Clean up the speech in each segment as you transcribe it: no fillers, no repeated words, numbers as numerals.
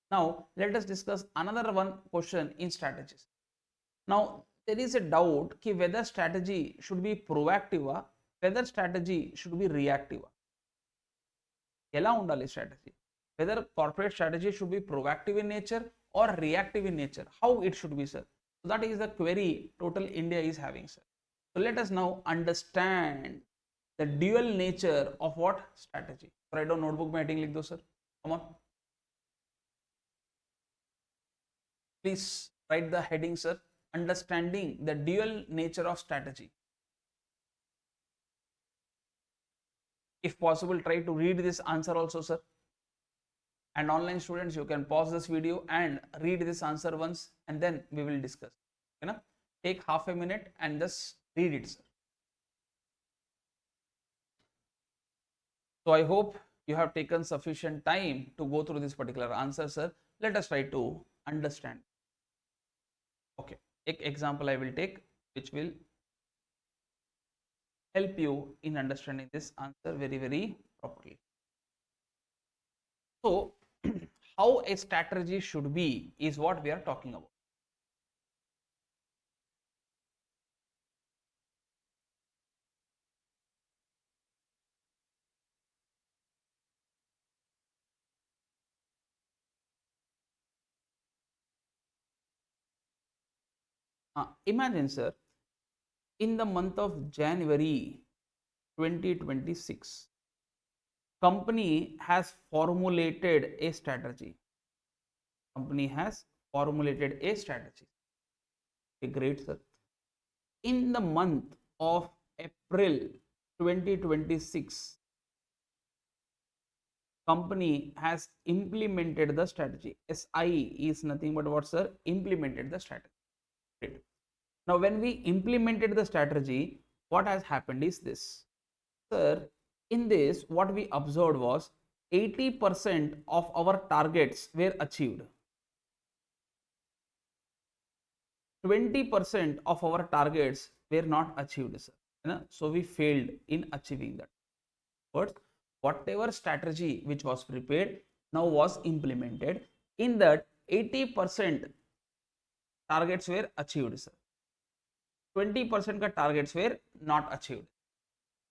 Now let us discuss another one question in strategies. Now there is a doubt ki whether strategy should be proactive, whether strategy should be reactive. ఎలా ఉండాలి strategy? Whether corporate strategy should be proactive in nature or reactive in nature. How it should be, sir? So that is the query total India is having, sir. So let us now understand the dual nature of what strategy. Write down notebook में heading लिख दो sir. Come on. Please write the heading, sir. Understanding the dual nature of strategy. If possible, try to read this answer also, sir. And online students, you can pause this video and read this answer once, and then we will discuss. You know, take half a minute and just read it, sir. So I hope you have taken sufficient time to go through this particular answer, sir. Let us try to understand. Okay, example I will take, which will help you in understanding this answer very properly. So how a strategy should be is what we are talking about. Imagine, sir, in the month of January 2026, company has formulated a strategy. Company has formulated a strategy. Okay, great, sir. In the month of April 2026, company has implemented the strategy. SI is nothing but what, sir? Implemented the strategy. Great. Now, when we implemented the strategy, what has happened is this. Sir, in this, what we observed was 80% of our targets were achieved. 20% of our targets were not achieved, sir. So we failed in achieving that. But whatever strategy which was prepared now was implemented. In that, 80% targets were achieved, sir. 20% ka targets were not achieved.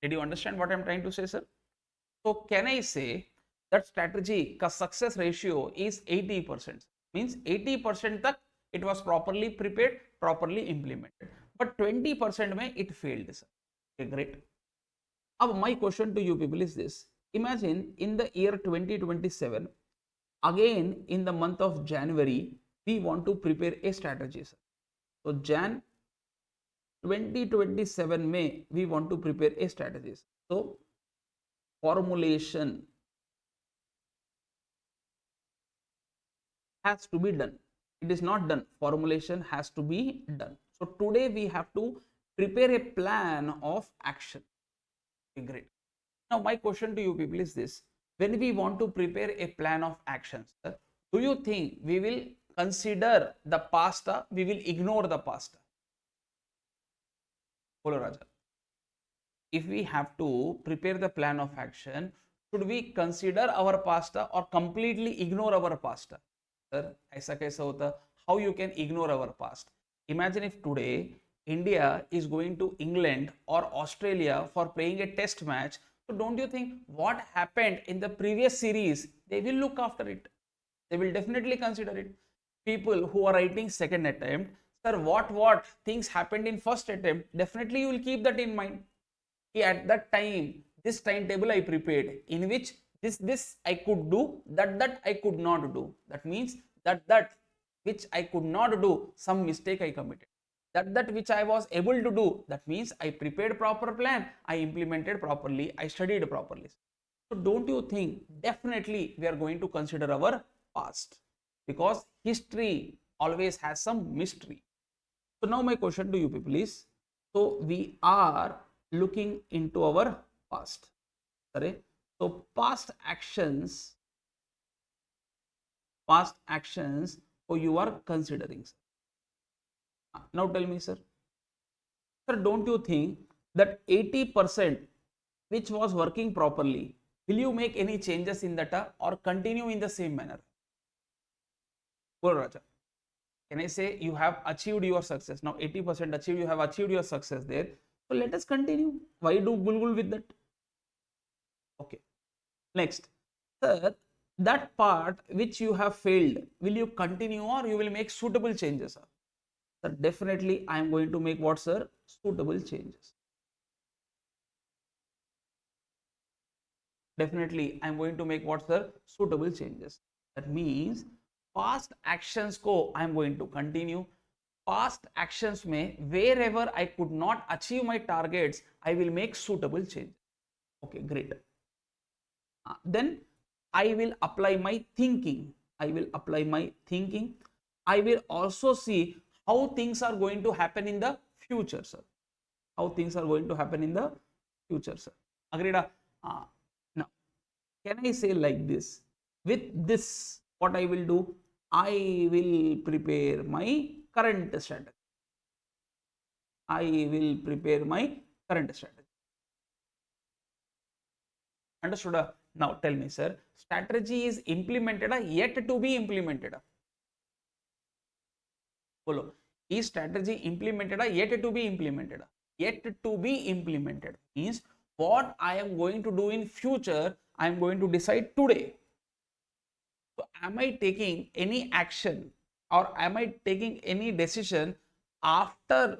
Did you understand what I'm trying to say, sir? So can I say that strategy ka success ratio is 80%? Means 80% tak it was properly prepared, properly implemented, but 20% mein it failed, sir. Okay, great. Now my question to you people is this. Imagine in the year 2027, again in the month of January, we want to prepare a strategy, sir. So Jan 2027 May, we want to prepare a strategy. So formulation has to be done. It is not done. Formulation has to be done. So today we have to prepare a plan of action. Okay, great. Now my question to you people is this. When we want to prepare a plan of actions, do you think we will consider the past, we will ignore the past? Bolo Raja. If we have to prepare the plan of action, should we consider our past or completely ignore our past? Sir, ऐसा कैसा होता? How you can ignore our past? Imagine if today India is going to England or Australia for playing a test match. So don't you think what happened in the previous series, they will look after it. They will definitely consider it. People who are writing second attempt, sir, what things happened in first attempt, definitely you will keep that in mind. At that time, this timetable I prepared, in which this I could do, that I could not do. That means that which I could not do, some mistake I committed. That which I was able to do, that means I prepared proper plan, I implemented properly, I studied properly. So don't you think definitely we are going to consider our past, because history always has some mystery. So now my question to you people is, so we are looking into our past. Correct? So past actions so you are considering, sir. Now tell me, sir. Sir, don't you think that 80% which was working properly, will you make any changes in that or continue in the same manner? Go Raja. Can I say you have achieved your success? Now 80% achieved, you have achieved your success there. So let us continue. Why do gulgul with that? Okay. Next, sir, that part which you have failed, will you continue or you will make suitable changes, sir? Sir, definitely I am going to make what, sir? Suitable changes. Definitely I am going to make what, sir? Suitable changes. That means past actions ko I am going to continue. Past actions may wherever I could not achieve my targets, I will make suitable change. Okay, great. Then I will apply my thinking. I will apply my thinking. I will also see how things are going to happen in the future, sir. How things are going to happen in the future, sir. Agreed? Now, can I say like this? With this, what I will do? I will prepare my current strategy. I will prepare my current strategy. Understood? Now tell me, sir, strategy is implemented or yet to be implemented? Follow. Is strategy implemented or yet to be implemented? Yet to be implemented means what I am going to do in future, I am going to decide today. So am I taking any action or am I taking any decision after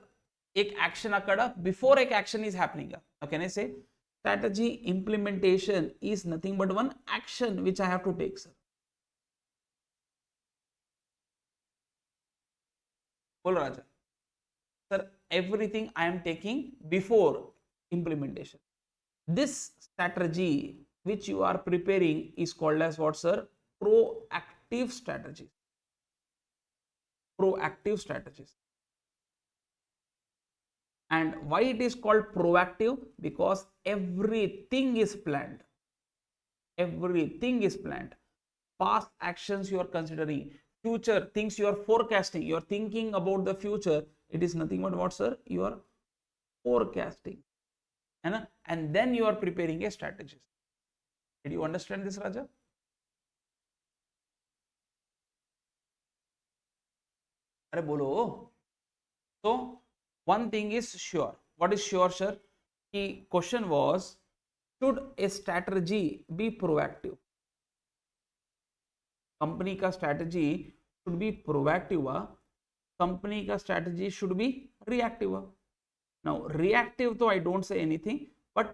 एक action occurred, before एक action is happening? Now can I say strategy implementation is nothing but one action which I have to take, sir. बोलो राजा. Sir, everything I am taking before implementation. This strategy which you are preparing is called as what, sir? Proactive strategy. Proactive strategies. And why it is called proactive? Because everything is planned. Everything is planned. Past actions you are considering, future things you are forecasting, you are thinking about the future. It is nothing but what, sir? You are forecasting. And then you are preparing a strategy. Did you understand this, Raja? Are bolo. So one thing is sure. What is sure, sir? The question was, should a strategy be proactive? Company का strategy should be proactive, company का strategy should be reactive. Now reactive तो I don't say anything, but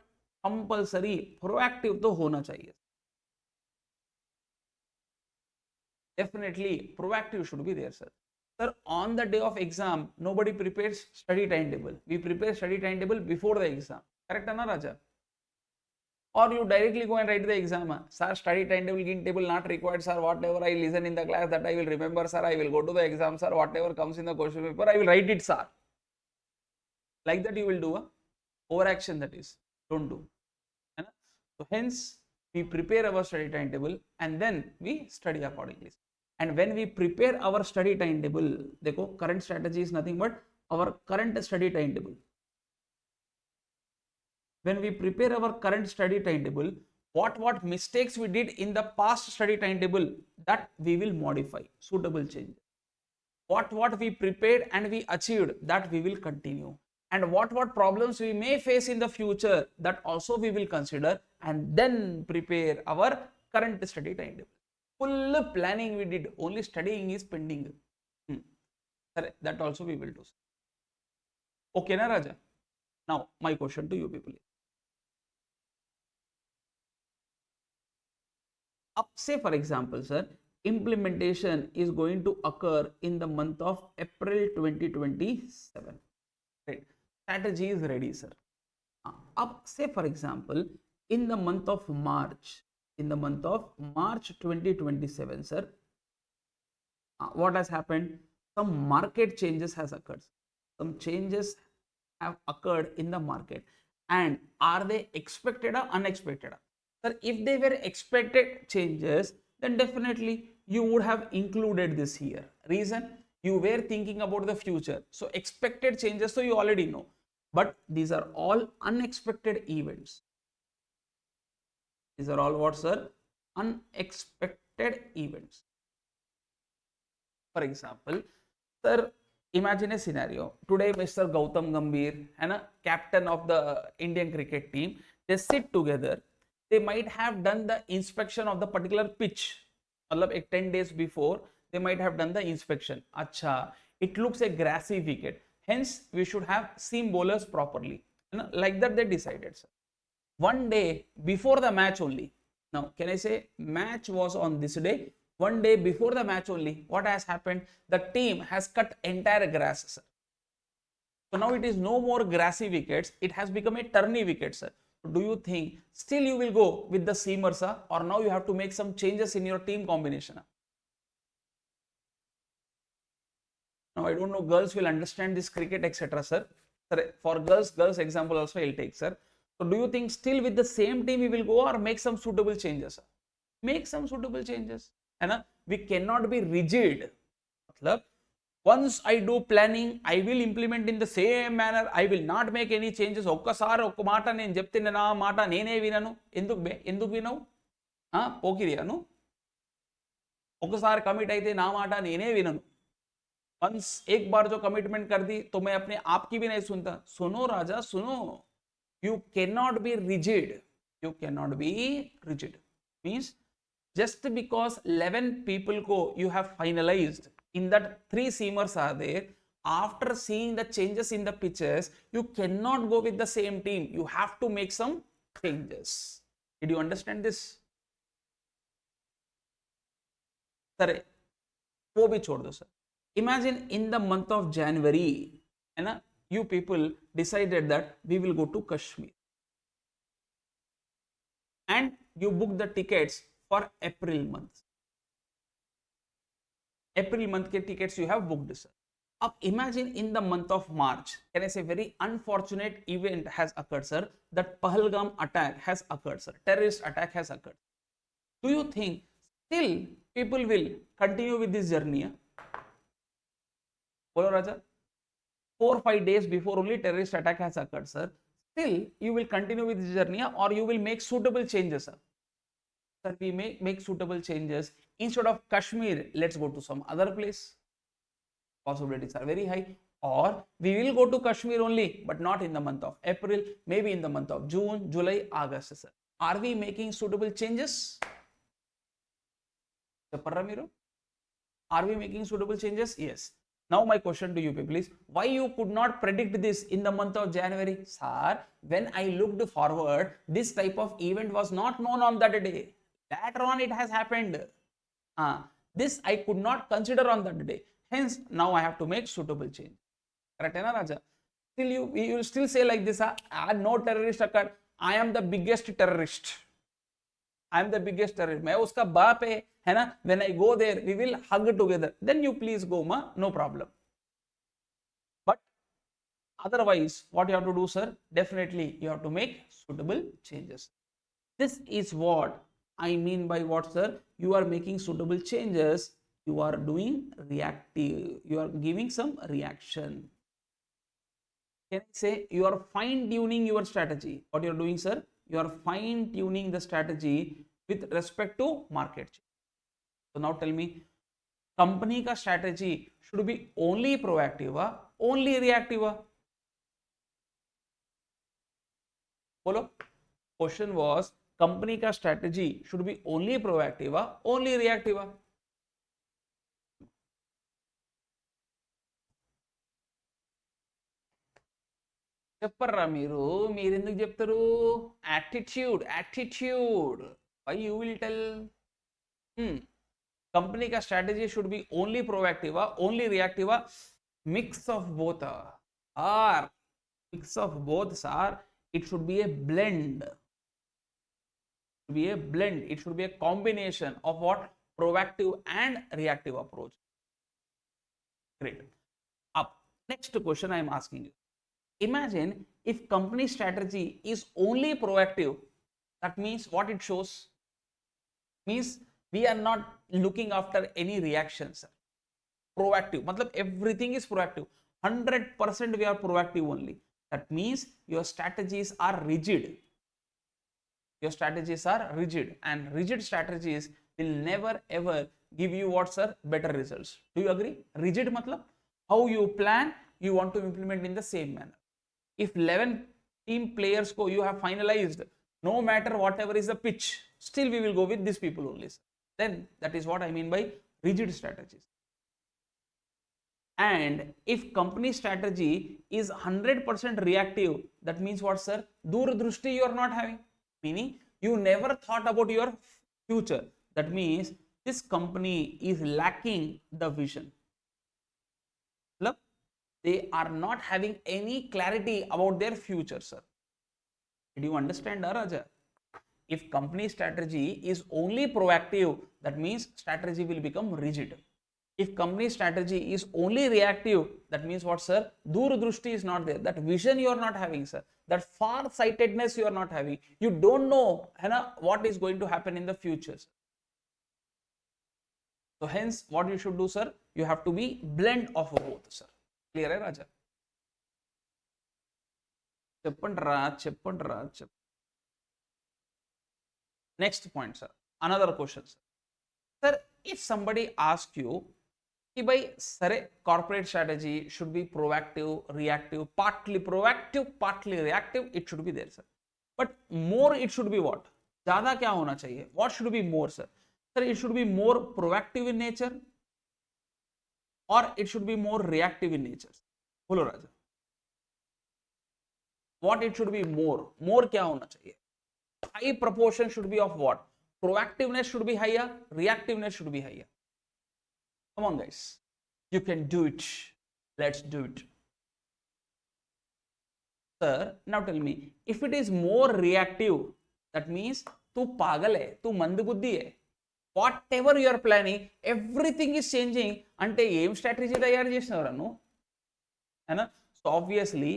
compulsory proactive तो होना चाहिए. Definitely proactive should be there, sir. Sir, on the day of exam nobody prepares study timetable. We prepare study timetable before the exam. Correct na, Raja? Or you directly go and write the exam. Sir, study timetable, gin table not required, sir. Whatever I listen in the class, that I will remember, sir. I will go to the exam, sir. Whatever comes in the question paper, I will write it, sir. Like that you will do a overaction, that is. Don't do. So hence, we prepare our study timetable and then we study accordingly. And when we prepare our study timetable, देखो, current strategy is nothing but our current study timetable. When we prepare our current study timetable, what mistakes we did in the past study timetable, that we will modify, suitable change. What we prepared and we achieved, that we will continue. And what problems we may face in the future, that also we will consider and then prepare our current study timetable. Full planning we did, only studying is pending. That also we will do. Okay na, Raja? Now my question to you people. Up, say for example, sir, implementation is going to occur in the month of April 2027. Right? Strategy is ready, sir. Up, say for example, in the month of March, 2027, sir, what has happened? Some market changes has occurred. Some changes have occurred in the market. And are they expected or unexpected? Sir, if they were expected changes, then definitely you would have included this here. Reason? You were thinking about the future. So expected changes, so you already know. But these are all unexpected events. These are all what, sir? Unexpected events. For example, sir, imagine a scenario. Today, Mr. Gautam Gambhir and a captain of the Indian cricket team, they sit together. They might have done the inspection of the particular pitch. मतलब 10 days before, they might have done the inspection. Acha, it looks a grassy wicket. Hence, we should have seam bowlers properly. Like that, they decided, sir. One day before the match only. Now, can I say match was on this day? One day before the match only, what has happened? The team has cut entire grass, sir. So now it is no more grassy wickets. It has become a turny wicket, sir. Do you think still you will go with the seamer, sir, or now you have to make some changes in your team combination? Now I don't know, girls will understand this cricket, etc., sir. Sir, for girls example also I'll take, sir. So do you think still with the same team we will go or make some suitable changes, sir? Make some suitable changes. And we cannot be rigid. Once I do planning, I will implement in the same manner. I will not make any changes. ఒక్కసారి ఒక్క మాట నేను చెప్తే నా మాట నేనే వినను. ఎందుకు వినవు? పోకిరియాను. ఒక్కసారి కమిట్ అయితే నా మాట నేనే వినను. वंस एक बार जो कमिटमेंट कर दी तो मैं अपने आप की भी नहीं सुनता. सुनो राजा, सुनो. You cannot be rigid. You cannot be rigid. Means just because 11 people ko you have finalized, in that 3 seamers are there, after seeing the changes in the pitches, you cannot go with the same team. You have to make some changes. Did you understand this? Sir वो भी छोड़ दो sir. Imagine in the month of January, you people decided that we will go to Kashmir and you book the tickets for April month. April month ke tickets you have booked, sir. Now imagine in the month of March, can I say very unfortunate event has occurred, sir. That Pahalgam attack has occurred, sir. Terrorist attack has occurred. Do you think still people will continue with this journey? Bolo Raja, 4 or 5 days before only terrorist attack has occurred, sir. Still, you will continue with this journey or you will make suitable changes, sir. Sir, we make suitable changes. Instead of Kashmir, let's go to some other place. Possibilities are very high. Or we will go to Kashmir only, but not in the month of April, maybe in the month of June, July, August, sir. Are we making suitable changes? Are we making suitable changes? Yes. Now my question to you people is, why you could not predict this in the month of January? Sir, when I looked forward, this type of event was not known on that day. Later on it has happened. This I could not consider on that day. Hence, now I have to make suitable change. Correct, na Raja? Still you will still say like this, no terrorist occurred. I am the biggest terrorist. I am the biggest terrorist. मैं उसका बाप है ना? When I go there, we will hug together. Then you please go, ma, no problem. But otherwise, what you have to do, sir? Definitely, you have to make suitable changes. This is what I mean by what, sir? You are making suitable changes. You are doing reactive. You are giving some reaction. Can I say you are fine-tuning your strategy? What you are doing, sir? You are fine-tuning the strategy with respect to market. So now tell me, company ka strategy should be only proactive or only reactive? Bolo. Question was, company ka strategy should be only proactive or only reactive? చెప్పర్రా మీరు ఎందుకు చెప్తారు? Attitude why you will tell? Company ka strategy should be only proactive only reactive? Mix of both or mix of both, sir. It should be a blend. It should be a combination of what? Proactive and reactive approach. Great. Up next question I am asking you. Imagine if company strategy is only proactive, that means what it shows? Means we are not looking after any reactions. Proactive, matlab everything is proactive. 100% we are proactive only. That means your strategies are rigid. Your strategies are rigid, and rigid strategies will never ever give you what, sir? Better results. Do you agree? Rigid matlab how you plan, you want to implement in the same manner. If 11 team players ko you have finalized, no matter whatever is the pitch, still we will go with these people only, sir. Then that is what I mean by rigid strategies. And if company strategy is 100% reactive, that means what, sir? Durdrushti you are not having, meaning you never thought about your future. That means this company is lacking the vision. Look, they are not having any clarity about their future, sir. Did you understand, Raja? If company strategy is only proactive, that means strategy will become rigid. If company strategy is only reactive, that means what, sir? Durdrushti is not there. That vision you are not having, sir. That far-sightedness you are not having. You don't know what is going to happen in the future, sir. So hence, what you should do, sir? You have to be blend of both, sir. Clear, hai, Raja? Next point, sir. Another question, sir. Sir, if somebody asks you, कि भाई sir corporate strategy should be proactive, reactive, partly proactive, partly reactive, it should be there, sir. But more it should be what? ज़्यादा क्या होना चाहिए? What should be more, sir? Sir, it should be more proactive in nature or it should be more reactive in nature? बोलो राजा. What it should be more? More क्या होना चाहिए? High proportion should be of what? Proactiveness should be higher, reactiveness should be higher. Come on, guys. You can do it. Let's do it. Sir, now tell me, if it is more reactive, that means तू पागल है, तू मंदबुद्धि है. Whatever you are planning, everything is changing. అంటే ఏం strategy తయారు చేసినవరా నువ్వు? है ना? So obviously,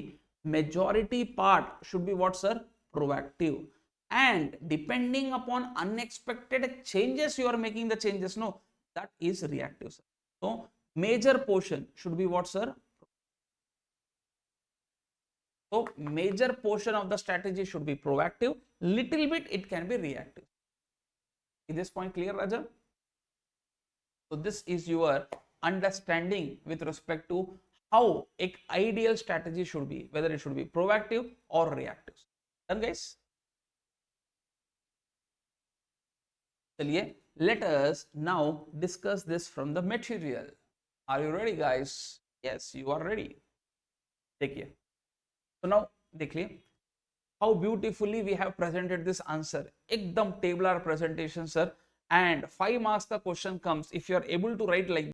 majority part should be what, sir? Proactive. And depending upon unexpected changes, you are making the changes, no, that is reactive, sir. So major portion should be what, sir? So major portion of the strategy should be proactive, little bit it can be reactive. Is this point clear, Raja? So this is your understanding with respect to how an ideal strategy should be, whether it should be proactive or reactive. Done, guys? Let us now discuss this from the material. Are you ready, guys? Yes, you are ready. देखिए. So now देखिए how beautifully we have presented this answer. एकदम tabular presentation, sir. And 5 marks the question comes if you are able to write like